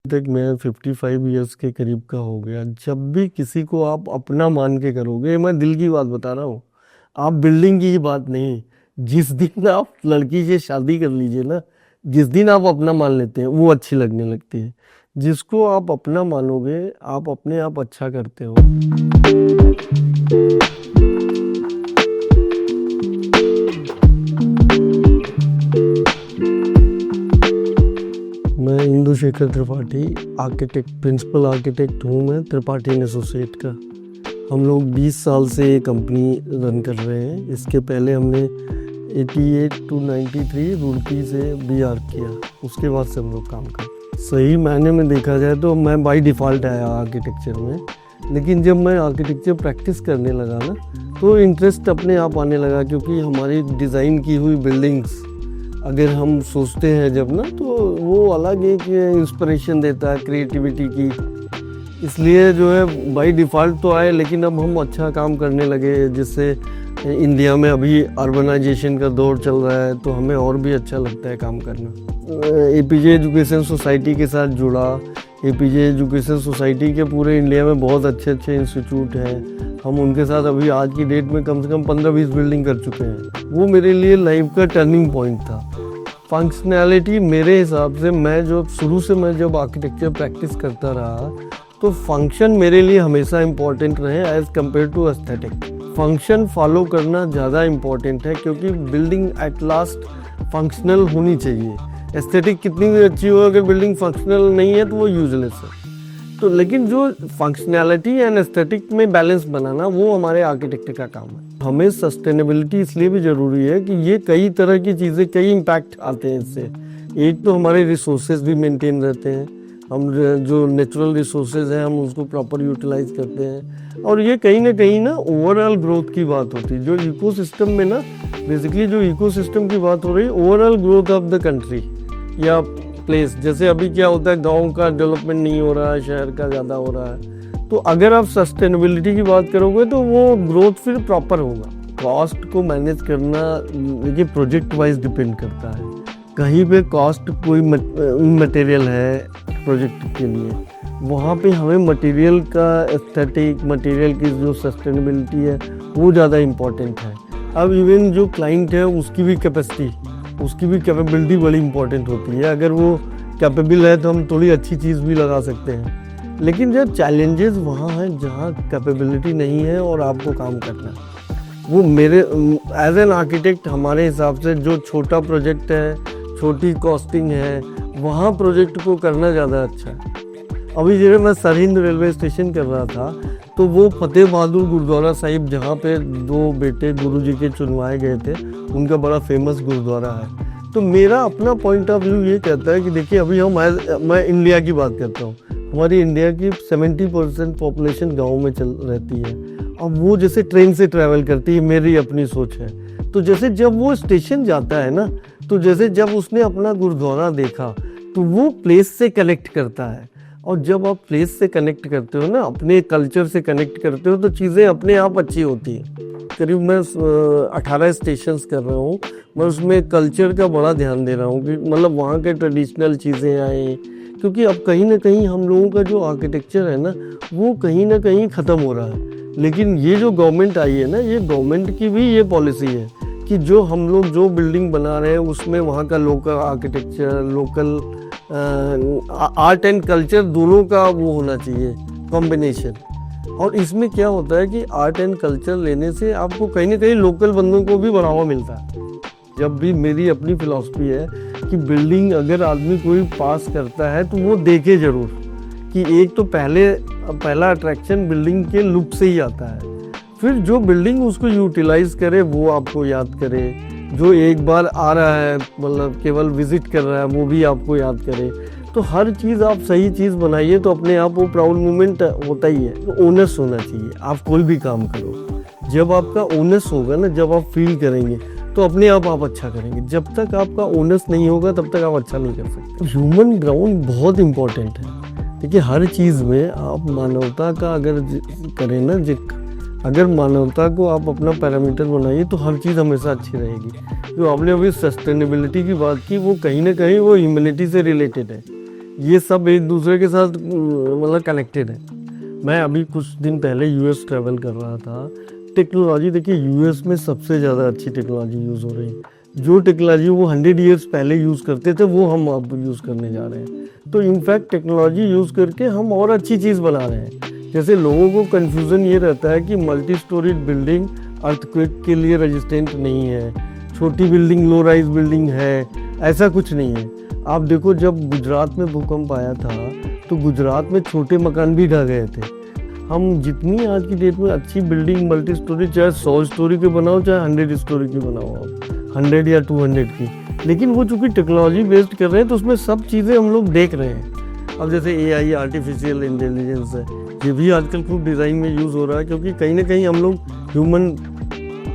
तक मैं 55 इयर्स के करीब का हो गया। जब भी किसी को आप अपना मान के करोगे, मैं दिल की बात बता रहा हूँ, आप बिल्डिंग की ही बात नहीं, जिस दिन आप लड़की से शादी कर लीजिए ना, जिस दिन आप अपना मान लेते हैं वो अच्छी लगने लगती है। जिसको आप अपना मानोगे आप अपने आप अच्छा करते हो। मैं Indu Shekhar Tripathi architect, principal architect हूँ मैं त्रिपाठी एंड एसोसिएट का। हम लोग 20 साल से ये कंपनी रन कर रहे हैं। इसके पहले हमने 88 to 93 रुड़की से बीआर किया, उसके बाद से हम लोग काम करते। सही मायने में देखा जाए तो मैं बाय डिफ़ॉल्ट आया आर्किटेक्चर में, लेकिन जब मैं आर्किटेक्चर प्रैक्टिस करने लगा ना तो इंटरेस्ट अपने आप आने लगा, क्योंकि हमारी डिज़ाइन की हुई बिल्डिंग्स अगर हम सोचते हैं जब ना, तो वो अलग एक इंस्पिरेशन देता है क्रिएटिविटी की। इसलिए जो है बाय डिफ़ॉल्ट तो आए, लेकिन अब हम अच्छा काम करने लगे, जिससे इंडिया में अभी अर्बनाइजेशन का दौर चल रहा है, तो हमें और भी अच्छा लगता है काम करना। एपीजे एजुकेशन सोसाइटी के साथ जुड़ा। एपीजे एजुकेशन सोसाइटी के पूरे इंडिया में बहुत अच्छे अच्छे इंस्टीट्यूट हैं। हम उनके साथ अभी आज की डेट में कम से कम 15-20 बिल्डिंग कर चुके हैं। वो मेरे लिए लाइफ का टर्निंग पॉइंट था। फंक्शनैलिटी मेरे हिसाब से, मैं जो शुरू से मैं जब आर्किटेक्चर प्रैक्टिस करता रहा, तो फंक्शन मेरे लिए हमेशा इम्पॉर्टेंट रहे as compare to aesthetic. Function follow करना ज़्यादा इम्पॉर्टेंट है, क्योंकि बिल्डिंग एट लास्ट फंक्शनल होनी चाहिए। एस्थेटिक कितनी भी अच्छी हो, अगर बिल्डिंग फंक्शनल नहीं है तो वो यूजलेस है। तो लेकिन जो फंक्शनैलिटी एंड एस्थेटिक में बैलेंस बनाना, वो हमारे आर्किटेक्ट का काम है। हमें सस्टेनेबिलिटी इसलिए भी ज़रूरी है कि ये कई तरह की चीज़ें, कई इम्पैक्ट आते हैं इससे। एक तो हमारे रिसोर्सेज भी मेंटेन रहते हैं, हम जो नेचुरल रिसोर्सेज हैं हम उसको प्रॉपर यूटिलाइज करते हैं, और ये कहीं ना ओवरऑल ग्रोथ की बात होती है। जो इकोसिस्टम में ना, बेसिकली जो इकोसिस्टम की बात हो रही है, overall growth of the country या प्लेस। जैसे अभी क्या होता है, गांव का डेवलपमेंट नहीं हो रहा है, शहर का ज़्यादा हो रहा है। तो अगर आप सस्टेनेबिलिटी की बात करोगे तो वो ग्रोथ फिर प्रॉपर होगा। कॉस्ट को मैनेज करना ये प्रोजेक्ट वाइज डिपेंड करता है। कहीं पे कॉस्ट कोई मटेरियल है प्रोजेक्ट के लिए, वहाँ पे हमें मटेरियल का एस्थेटिक, मटेरियल की जो सस्टेनेबिलिटी है वो ज़्यादा इम्पोर्टेंट है। अब इवन जो क्लाइंट है उसकी भी कैपेसिटी, उसकी भी कैपेबिलिटी बड़ी इंपॉर्टेंट होती है। अगर वो कैपेबल है तो हम थोड़ी अच्छी चीज़ भी लगा सकते हैं। लेकिन जब चैलेंजेस वहाँ हैं जहाँ कैपेबिलिटी नहीं है और आपको काम करना है, वो मेरे एज एन आर्किटेक्ट हमारे हिसाब से जो छोटा प्रोजेक्ट है, छोटी कॉस्टिंग है, वहाँ प्रोजेक्ट को करना ज़्यादा अच्छा है। अभी जैसे मैं सरहिंद रेलवे स्टेशन कर रहा था, तो वो फतेह बहादुर गुरुद्वारा साहिब, जहाँ पे 2 बेटे गुरुजी के चुनवाए गए थे, उनका बड़ा फेमस गुरुद्वारा है। तो मेरा अपना पॉइंट ऑफ व्यू ये कहता है कि देखिए, अभी मैं इंडिया की बात करता हूँ, हमारी इंडिया की 70% पॉपुलेशन गाँव में चल रहती है। अब वो जैसे ट्रेन से ट्रैवल करती है, मेरी अपनी सोच है। तो जैसे जब वो स्टेशन जाता है ना, तो जैसे जब उसने अपना गुरुद्वारा देखा, तो वो प्लेस से कनेक्ट करता है। और जब आप प्लेस से कनेक्ट करते हो ना, अपने कल्चर से कनेक्ट करते हो, तो चीज़ें अपने आप अच्छी होती हैं। करीब मैं 18 स्टेशंस कर रहा हूँ। मैं उसमें कल्चर का बड़ा ध्यान दे रहा हूँ कि मतलब वहाँ के ट्रेडिशनल चीज़ें आए, क्योंकि अब कहीं ना कहीं हम लोगों का जो आर्किटेक्चर है ना, वो कहीं ना कहीं ख़त्म हो रहा है। लेकिन ये जो गवर्नमेंट आई है ना, ये गवर्नमेंट की भी ये पॉलिसी है कि जो हम लोग जो बिल्डिंग बना रहे हैं उसमें वहाँ का local architecture, local art and culture, दोनों का वो होना चाहिए कॉम्बिनेशन। और इसमें क्या होता है कि आर्ट एंड कल्चर लेने से आपको कहीं ना कहीं लोकल बंदों को भी बढ़ावा मिलता है। जब भी मेरी अपनी फिलॉसफी है कि बिल्डिंग अगर आदमी कोई पास करता है तो वो देखे ज़रूर कि एक तो पहला अट्रैक्शन बिल्डिंग के लुक से ही आता है। फिर जो बिल्डिंग उसको यूटिलाइज करे वो आपको याद करे, जो एक बार आ रहा है मतलब केवल विजिट कर रहा है वो भी आपको याद करे। तो हर चीज़ आप सही चीज़ बनाइए तो अपने आप वो प्राउड मोमेंट होता ही है। तो ओनर्स होना चाहिए, आप कोई भी काम करो। जब आपका ओनर्स होगा ना, जब आप फील करेंगे तो अपने आप अच्छा करेंगे। जब तक आपका ओनर्स नहीं होगा तब तक आप अच्छा नहीं कर सकते। ह्यूमन ग्राउंड बहुत इम्पोर्टेंट है। देखिए, हर चीज़ में आप मानवता का अगर करें ना, अगर मानवता को आप अपना पैरामीटर बनाइए तो हर चीज़ हमेशा अच्छी रहेगी। जो आपने अभी सस्टेनेबिलिटी की बात की, वो कहीं ना कहीं वो ह्यूमैनिटी से रिलेटेड है। ये सब एक दूसरे के साथ मतलब कनेक्टेड है। मैं अभी कुछ दिन पहले यूएस ट्रैवल कर रहा था। टेक्नोलॉजी देखिए यूएस में सबसे ज़्यादा अच्छी टेक्नोलॉजी यूज़ हो रही है। जो टेक्नोलॉजी वो 100 ईयर्स पहले यूज़ करते थे वो हम अब यूज़ करने जा रहे हैं। तो इनफैक्ट टेक्नोलॉजी यूज़ करके हम और अच्छी चीज़ बना रहे हैं। जैसे लोगों को कन्फ्यूज़न ये रहता है कि मल्टी स्टोरीड बिल्डिंग अर्थक्वेक के लिए रेजिस्टेंट नहीं है, छोटी बिल्डिंग लो राइज बिल्डिंग है, ऐसा कुछ नहीं है। आप देखो जब गुजरात में भूकंप आया था तो गुजरात में छोटे मकान भी ढह गए थे। हम जितनी आज की डेट में अच्छी बिल्डिंग मल्टी स्टोरी, चाहे 100 स्टोरी की बनाओ चाहे 100 स्टोरी की बनाओ, आप 100 या 200 की, लेकिन वो चूँकि टेक्नोलॉजी बेस्ड कर रहे हैं तो उसमें सब चीज़ें हम लोग देख रहे हैं। अब जैसे AI आर्टिफिशियल इंटेलिजेंस है, ये भी आजकल खूब डिज़ाइन में यूज़ हो रहा है, क्योंकि कहीं ना कहीं हम लोग ह्यूमन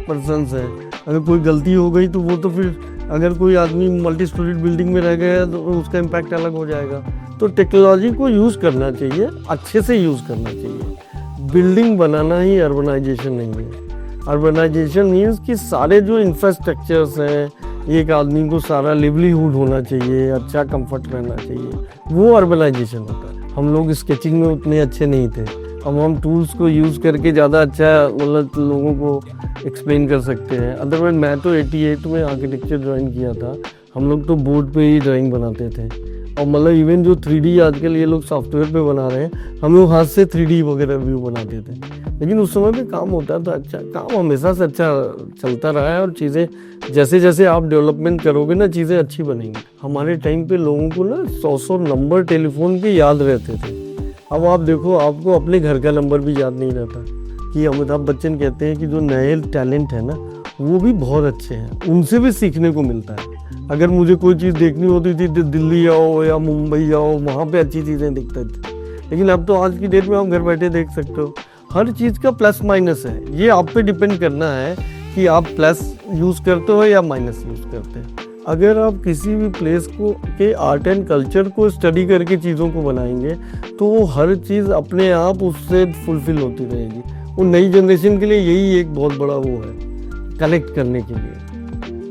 पर्सनस हैं। अगर कोई गलती हो गई तो वो तो फिर अगर कोई आदमी मल्टी स्टोरीड बिल्डिंग में रह गया तो उसका इम्पैक्ट अलग हो जाएगा। तो टेक्नोलॉजी को यूज़ करना चाहिए, अच्छे से यूज़ करना चाहिए। बिल्डिंग बनाना ही अर्बनाइजेशन नहीं है। अर्बनाइजेशन मीन्स कि सारे जो इंफ्रास्ट्रक्चर्स हैं, एक आदमी को सारा लिवलीहुड होना चाहिए, अच्छा कंफर्ट रहना चाहिए, वो अर्बनाइजेशन होता है। हम लोग स्केचिंग में उतने अच्छे नहीं थे, अब हम टूल्स को यूज़ करके ज़्यादा अच्छा मतलब लोगों को एक्सप्लेन कर सकते हैं। अदरवाइज मैं तो 88 में आर्किटेक्चर ज्वाइन किया था, हम लोग तो बोर्ड पे ही ड्राइंग बनाते थे। और मतलब इवन जो 3D आजकल ये लोग सॉफ्टवेयर पे बना रहे हैं, हम लोग हाथ से 3D वगैरह व्यू बनाते थे। लेकिन उस समय पे काम होता था अच्छा, काम हमेशा से अच्छा चलता रहा है। और चीज़ें जैसे जैसे आप डेवलपमेंट करोगे ना, चीज़ें अच्छी बनेंगी। हमारे टाइम पे लोगों को ना 100 नंबर टेलीफोन के याद रहते थे। अब आप देखो, आपको अपने घर का नंबर भी याद नहीं रहता। कि अमिताभ बच्चन कहते हैं कि जो नए टैलेंट है ना वो भी बहुत अच्छे हैं, उनसे भी सीखने को मिलता है। अगर मुझे कोई चीज़ देखनी होती थी तो दिल्ली आओ या मुंबई जाओ, वहाँ पे अच्छी चीज़ें दिखती थी। लेकिन अब तो आज की डेट में आप घर बैठे देख सकते हो। हर चीज़ का प्लस माइनस है, ये आप पे डिपेंड करना है कि आप प्लस यूज़ करते हो या माइनस यूज़ करते हैं। अगर आप किसी भी प्लेस को के आर्ट एंड कल्चर को स्टडी करके चीज़ों को बनाएंगे तो वो हर चीज़ अपने आप उससे फुलफिल होती रहेगी। वो नई जनरेशन के लिए यही एक बहुत बड़ा वो है, कनेक्ट करने के लिए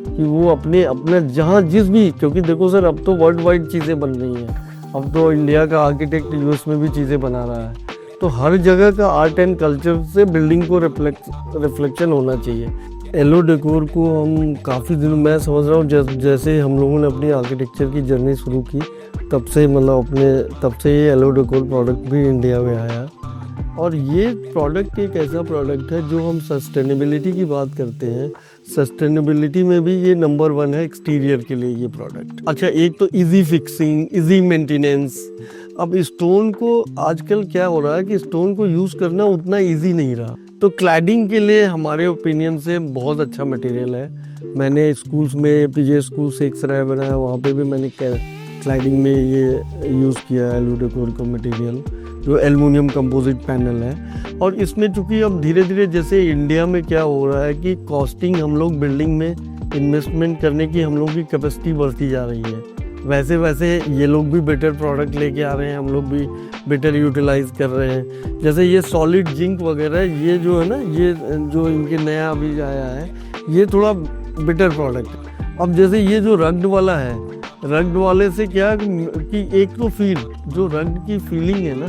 कि वो अपना जहाँ जिस भी, क्योंकि देखो सर अब तो वर्ल्ड वाइड चीज़ें बन रही हैं। अब तो इंडिया का आर्किटेक्ट यूएस में भी चीज़ें बना रहा है, तो हर जगह का आर्ट एंड कल्चर से बिल्डिंग को रिफ्लेक्शन होना चाहिए। एलो डेकोर को हम काफ़ी दिनों, मैं समझ रहा हूँ जैसे हम लोगों ने अपनी आर्किटेक्चर की जर्नी शुरू की तब से तब से ये एलो डेकोर प्रोडक्ट भी इंडिया में आया। और ये प्रोडक्ट एक ऐसा प्रोडक्ट है जो हम सस्टेनेबिलिटी की बात करते हैं, सस्टेनेबिलिटी में भी ये नंबर 1 है एक्सटीरियर के लिए ये प्रोडक्ट। अच्छा, एक तो इजी फिक्सिंग, इजी मेंटेनेंस। अब स्टोन को आजकल क्या हो रहा है कि स्टोन को यूज़ करना उतना इजी नहीं रहा, तो क्लैडिंग के लिए हमारे ओपिनियन से बहुत अच्छा मटेरियल है। मैंने स्कूल्स में पीजे स्कूल से एक सराय बनाया, वहाँ पे भी मैंने क्लैडिंग में ये यूज़ किया है एलो डेकोर का मटेरियल, जो एल्युमिनियम कंपोजिट पैनल है। और इसमें चूँकि अब धीरे धीरे जैसे इंडिया में क्या हो रहा है कि कॉस्टिंग, हम लोग बिल्डिंग में इन्वेस्टमेंट करने की हम लोग की कैपेसिटी बढ़ती जा रही है, वैसे वैसे ये लोग भी बेटर प्रोडक्ट लेके आ रहे हैं, हम लोग भी बेटर यूटिलाइज कर रहे हैं। जैसे ये सॉलिड जिंक वगैरह, ये जो है ना, ये जो इनके नया अभी आया है, ये थोड़ा बेटर प्रोडक्ट है। अब जैसे ये जो रग्ड वाला है, रग्ड वाले से क्या कि एक तो फील, जो रग्ड की फीलिंग है ना,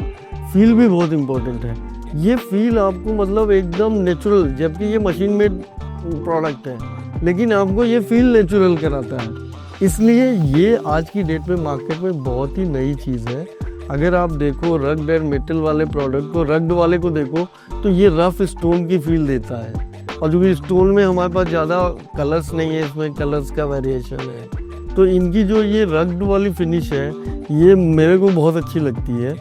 फील भी बहुत इम्पोर्टेंट है। ये फील आपको मतलब एकदम नेचुरल, जबकि ये मशीन मेड प्रोडक्ट है, लेकिन आपको ये फील नेचुरल कराता है। इसलिए ये आज की डेट में मार्केट में बहुत ही नई चीज़ है। अगर आप देखो रग्ड एंड मेटल वाले प्रोडक्ट को, रग्ड वाले को देखो तो ये रफ स्टोन की फील देता है। और जो भी स्टोन में हमारे पास ज़्यादा कलर्स नहीं है, इसमें कलर्स का वेरिएशन है, तो इनकी जो ये रग्ड वाली फिनिश है ये मेरे को बहुत अच्छी लगती है।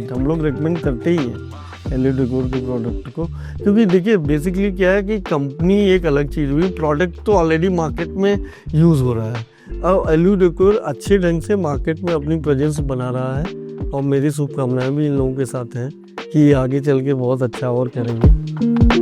हम लोग रेकमेंड करते ही हैं एलो डेकोर के प्रोडक्ट को, क्योंकि देखिए बेसिकली क्या है कि कंपनी एक अलग चीज़ हुई, प्रोडक्ट तो ऑलरेडी मार्केट में यूज़ हो रहा है। अब एलो डेकोर अच्छे ढंग से मार्केट में अपनी प्रेजेंस बना रहा है, और मेरी शुभकामनाएं भी इन लोगों के साथ हैं कि आगे चल के बहुत अच्छा और करेंगे।